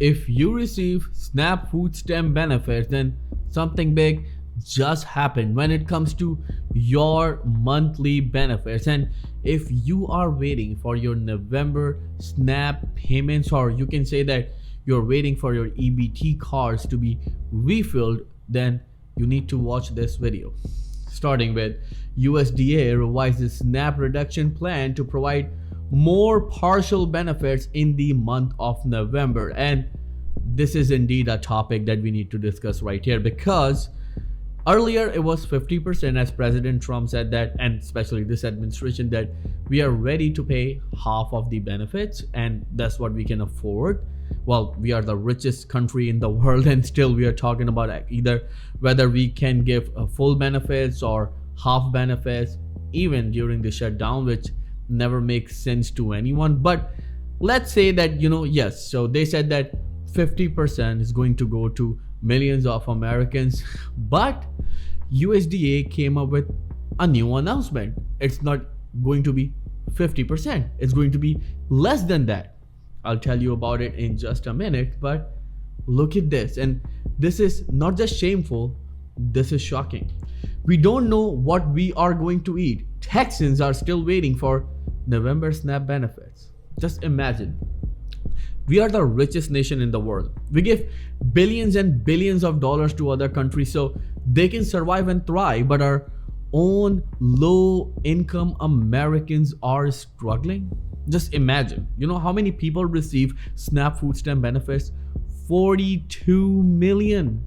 if you receive SNAP food stamp benefits, then something big just happened when it comes to your monthly benefits. And if you are waiting for your November SNAP payments, or you can say that you're waiting for your EBT cards to be refilled, then you need to watch this video. Starting with USDA revises SNAP reduction plan to provide more partial benefits in the month of November. And this is indeed a topic that we need to discuss right here, because earlier it was 50%, as President Trump said that, and especially this administration, that we are ready to pay half of the benefits and that's what we can afford. Well, we are the richest country in the world and still we are talking about either whether we can give full benefits or half benefits, even during the shutdown, which never makes sense to anyone. But let's say that, yes, so they said that 50% is going to go to millions of Americans, but USDA came up with a new announcement. It's not going to be 50%, it's going to be less than that. I'll tell you about it in just a minute, but look at this. And this is not just shameful, this is shocking. We don't know what we are going to eat. Texans are still waiting for November SNAP benefits. Just imagine. We are the richest nation in the world. We give billions and billions of dollars to other countries so they can survive and thrive, but our own low-income Americans are struggling. Just imagine, how many people receive SNAP food stamp benefits? 42 million.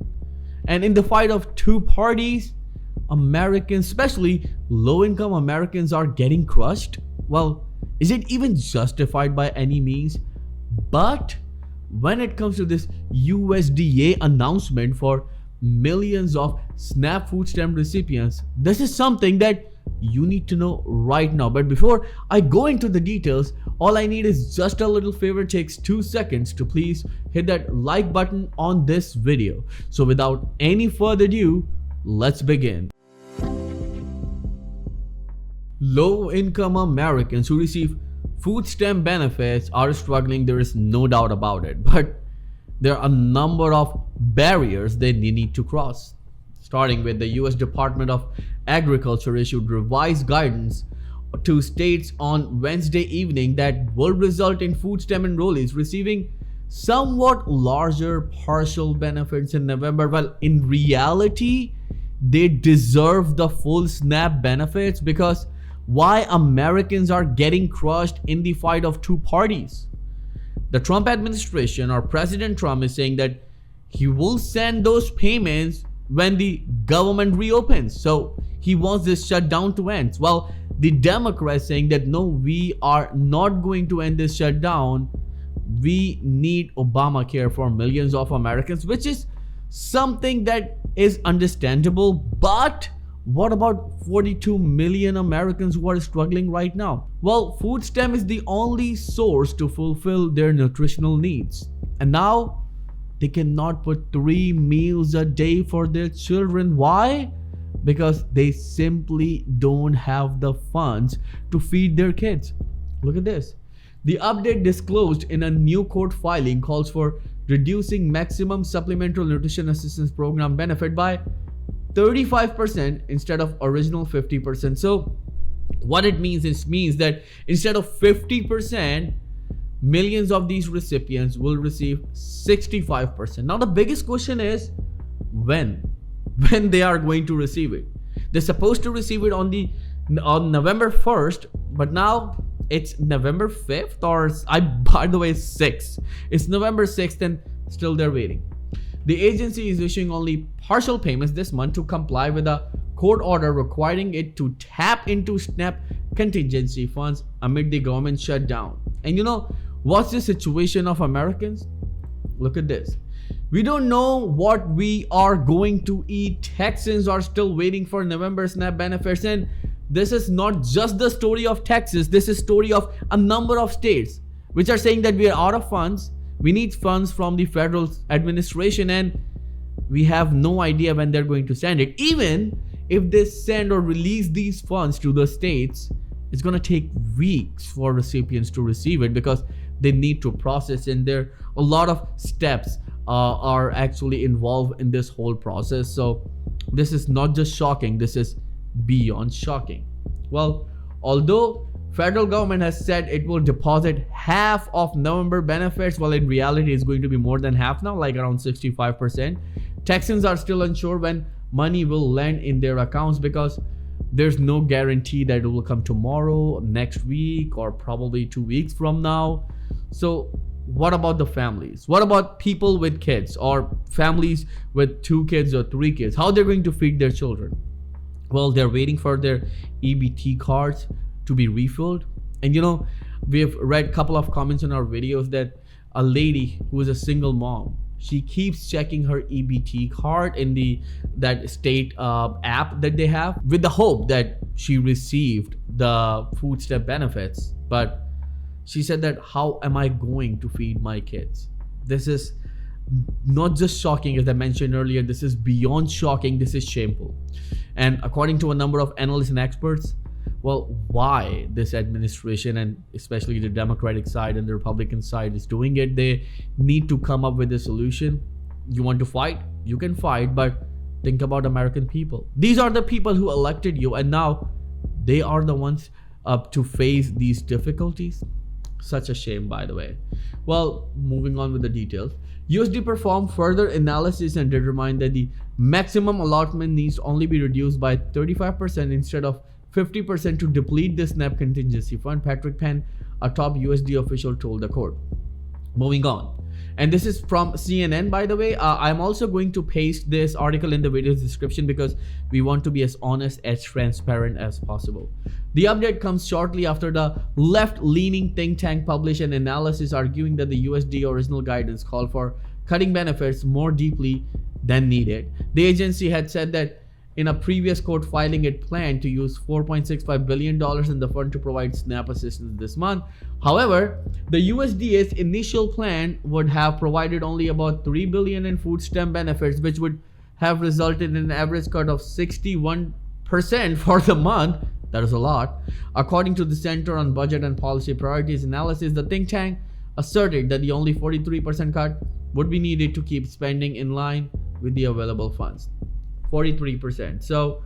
And in the fight of two parties, Americans, especially low-income Americans, are getting crushed. Well, is it even justified by any means? But when it comes to this USDA announcement for millions of SNAP food stamp recipients, this is something that you need to know right now. But before I go into the details, all I need is just a little favor. It takes 2 seconds to please hit that like button on this video. So without any further ado, let's begin. Low-income Americans who receive food stamp benefits are struggling, there is no doubt about it. But there are a number of barriers they need to cross. Starting with the US Department of Agriculture issued revised guidance to states on Wednesday evening that will result in food stamp enrollees receiving somewhat larger partial benefits in November. Well, in reality, they deserve the full SNAP benefits, because why Americans are getting crushed in the fight of two parties? The Trump administration, or President Trump, is saying that he will send those payments when the government reopens. So he wants this shutdown to end. Well, the Democrats saying that no, we are not going to end this shutdown. We need Obamacare for millions of Americans, which is something that is understandable. But what about 42 million Americans who are struggling right now? Well, food stamp is the only source to fulfill their nutritional needs. And now they cannot put 3 meals a day for their children. Why? Because they simply don't have the funds to feed their kids. Look at this. The update disclosed in a new court filing calls for reducing maximum supplemental nutrition assistance program benefit by 35% instead of original 50%. So what it means that instead of 50%, millions of these recipients will receive 65%. Now the biggest question is when they are going to receive it. They're supposed to receive it on November 1st, but now it's November 5th, or by the way, 6th. It's November 6th and still they're waiting. The agency is issuing only partial payments this month to comply with a court order requiring it to tap into SNAP contingency funds amid the government shutdown. And what's the situation of Americans? Look at this. We don't know what we are going to eat. Texans are still waiting for November SNAP benefits. And this is not just the story of Texas. This is story of a number of states which are saying that we are out of funds. We need funds from the federal administration and we have no idea when they're going to send it. Even if they send or release these funds to the states, it's going to take weeks for recipients to receive it, because they need to process, and there a lot of steps are actually involved in this whole process. So this is not just shocking, this is beyond shocking. Well, although federal government has said it will deposit half of November benefits, well, in reality it's going to be more than half now, like around 65%. Texans are still unsure when money will land in their accounts because there's no guarantee that it will come tomorrow, next week, or probably 2 weeks from now. So what about the families? What about people with kids or families with 2 kids or 3 kids? How they're going to feed their children? Well, they're waiting for their EBT cards to be refilled. And you know, we've read a couple of comments in our videos that a lady who is a single mom, she keeps checking her EBT card in that state app that they have with the hope that she received the food stamp benefits. But she said that, how am I going to feed my kids? This is not just shocking, as I mentioned earlier, this is beyond shocking, this is shameful. And according to a number of analysts and experts, well, why this administration, and especially the Democratic side and the Republican side, is doing it, they need to come up with a solution. You want to fight? You can fight, but think about American people. These are the people who elected you, and now they are the ones to face these difficulties. Such a shame, by the way. Well, moving on with the details. USDA performed further analysis and determined that the maximum allotment needs to only be reduced by 35% instead of 50% to deplete the SNAP contingency fund, Patrick Penn, a top USDA official, told the court. Moving on. And this is from CNN, by the way. I'm also going to paste this article in the video's description because we want to be as honest, as transparent as possible. The update comes shortly after the left-leaning think tank published an analysis arguing that the USDA original guidance called for cutting benefits more deeply than needed. The agency had said that in a previous court filing, it planned to use $4.65 billion in the fund to provide SNAP assistance this month. However, the USDA's initial plan would have provided only about $3 billion in food stamp benefits, which would have resulted in an average cut of 61% for the month. That is a lot. According to the Center on Budget and Policy Priorities analysis, the think tank asserted that the only 43% cut would be needed to keep spending in line with the available funds. 43%. So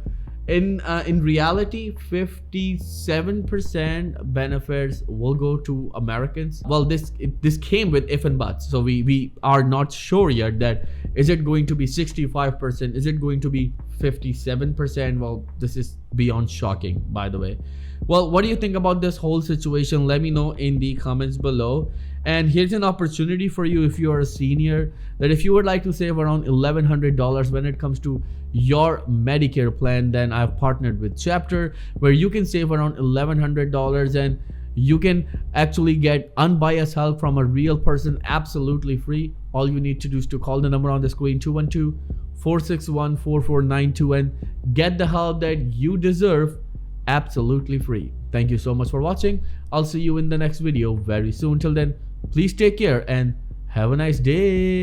in reality, 57% benefits will go to Americans. Well, this came with if and buts, so we are not sure yet that is it going to be 65%, is it going to be 57%. Well, this is beyond shocking, by the way. Well, what do you think about this whole situation? Let me know in the comments below. And here's an opportunity for you, if you are a senior, that if you would like to save around $1,100 when it comes to your Medicare plan, then I've partnered with Chapter, where you can save around $1,100 and you can actually get unbiased help from a real person absolutely free. All you need to do is to call the number on the screen, 212-461-4492, and get the help that you deserve absolutely free. Thank you so much for watching. I'll see you in the next video very soon. Till then, please take care and have a nice day.